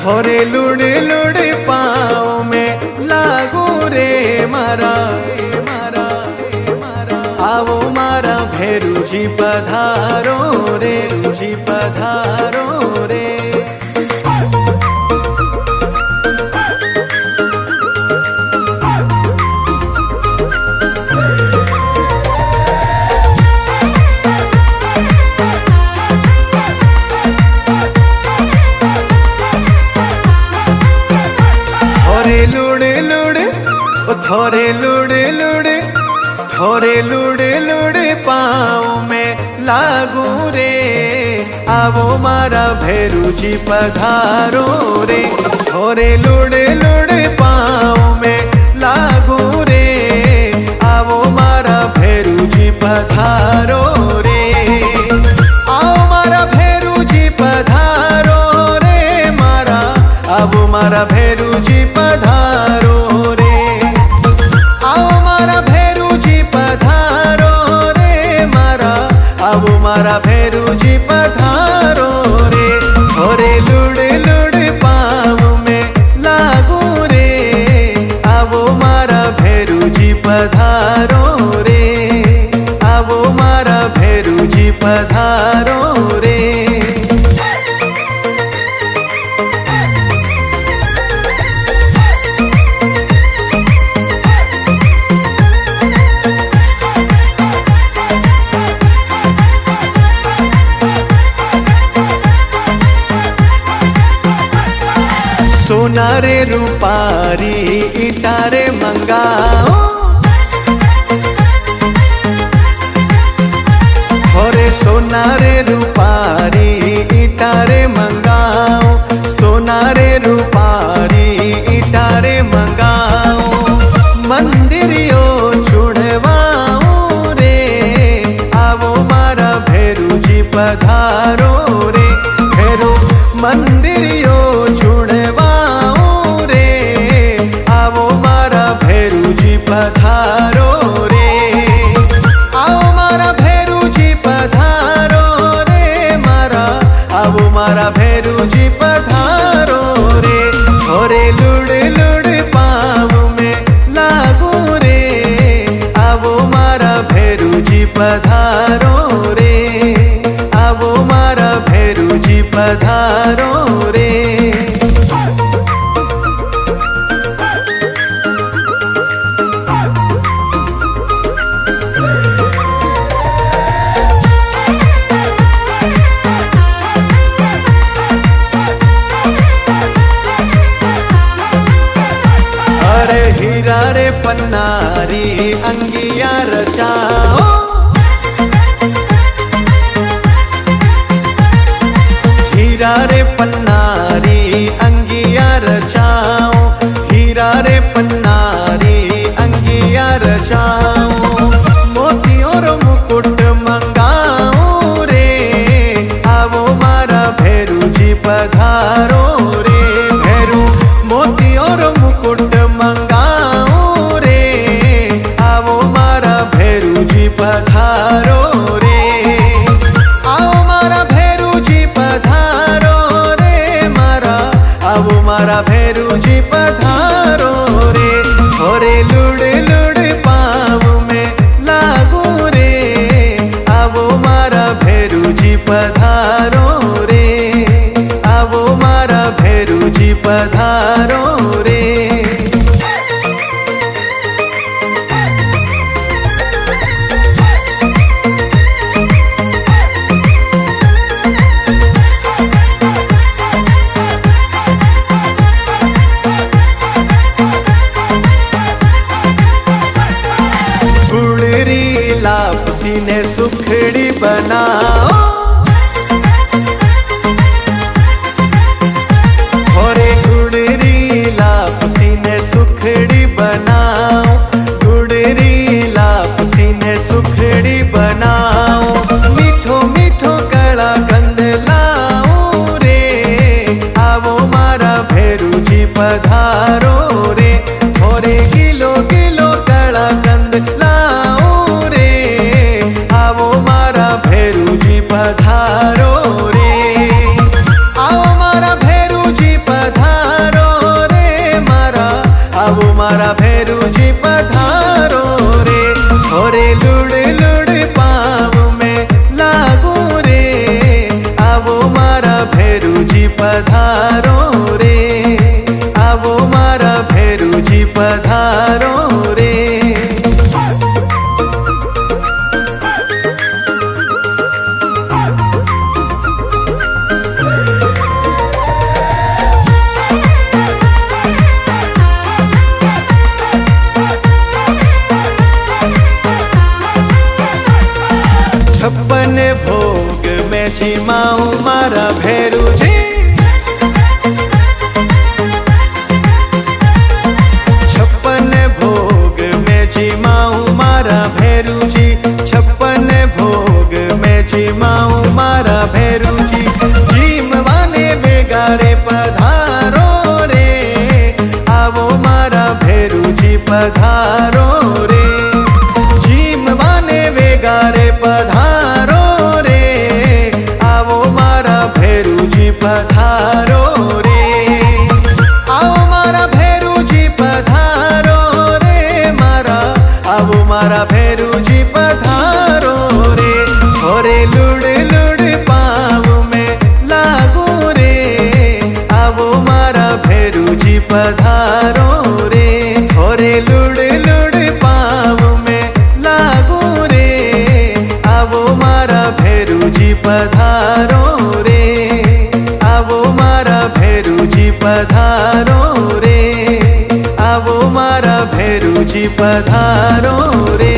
थोरे लुड़ लुड़ पाँव में लागू रे मारा मारा मारा। आवो मारा भेरूजी पधारो रे, जी पधारो रे। थोरे लुड़ लुड़, थोरे लुड़ लुड़ पाँव में लागू रे। आवो मारा भेरूजी पधारो रे। थोरे लुड़ लुड़ पाँव में लागू रे। आवो मारा भेरूजी पधारो रे। आओ मारा भेरूजी पधारो रे मारा। आवो मारा भेरूजी पधारो रे। आवो मारा भेरूजी पधारो रे। थोरे लुड़ लुड़ पाँव में लागू रे। आवो मारा भेरूजी पधारो रे। आवो मारा भेरूजी पधारो रे। सोना रे रूपारी इटारे मंगाओ। थोरे सोना रे रूपारी इटारे मंगाओ। सोना रे रूपारी इटारे मंगाओ। मंदिरियो चुढ़वाओ रे। आवो मारा भेरूजी पधारो रे। भेरू मंदिरियो पधारो रे। आओ मारा भेरूजी पधारो रे मारा। आवो मारा भेरूजी पधारो रे। थोरे लुड़ लुड़ पाँव में लागू रे। आवो मारा भेरूजी पधारो रे। आवो मारा भेरूजी पधारो रे। हीरा रे पन्नारी अंगिया रचाओ। हीरा रे पन्नारी अंगिया रचाओ। हीरा रे पन्नारी अंगिया रचाओ। मोतियों रो मुकुट मंगाओ रे। आवो मारा भेरूजी पधारो रे। भेरू मोतियों रो मुकुट मंगाओ रे। आवो मारा भेरूजी पधारो रे। आओ मारा भेरूजी पधारो रे मारा। आवो मारा भेरूजी पधारो रे। थोरे लुड़ लुड़ पाँव में लागू रे। आवो मारा भेरूजी पधारो रे। आवो मारा भेरूजी पधारो रे। गुड़री लापसी ने सुखड़ी बनाओ। थोरे गुड़री लापसी ने सुखड़ी बनाओ। गुड़री लापसी ने सुखड़ी बनाओ। मीठो मीठो कड़ा कंद लाओ रे। आवो मारा भेरूजी पधारो रे। थोरे किलो किलो कड़ा कंद लाओ भोग में जीमाऊं मारा भेरूजी। छप्पन भोग में जीमाऊं मारा भेरूजी। छप्पन भोग में जीमाऊं मारा भेरूजी। जीमवाने बेगारे पधारो रे, आवो मारा भेरूजी पधारो रे। जीमवाने बेगारे पधारो रे, आवो मारा भेरूजी पधारो रे। आओ मारा भेरूजी पधारो रे, मारा आवो मारा भेरूजी पधारो रे। छोरे लुड़ लुड़ पाँव में लागू रे, आवो मारा भेरूजी पधारो रे। छोरे लुड़ लुड़ पाँव में लागू रे, आवो मारा भेरूजी पधारो रे। आवो मारा भेरूजी पधारो रे, आवो मारा भेरूजी पधारो रे।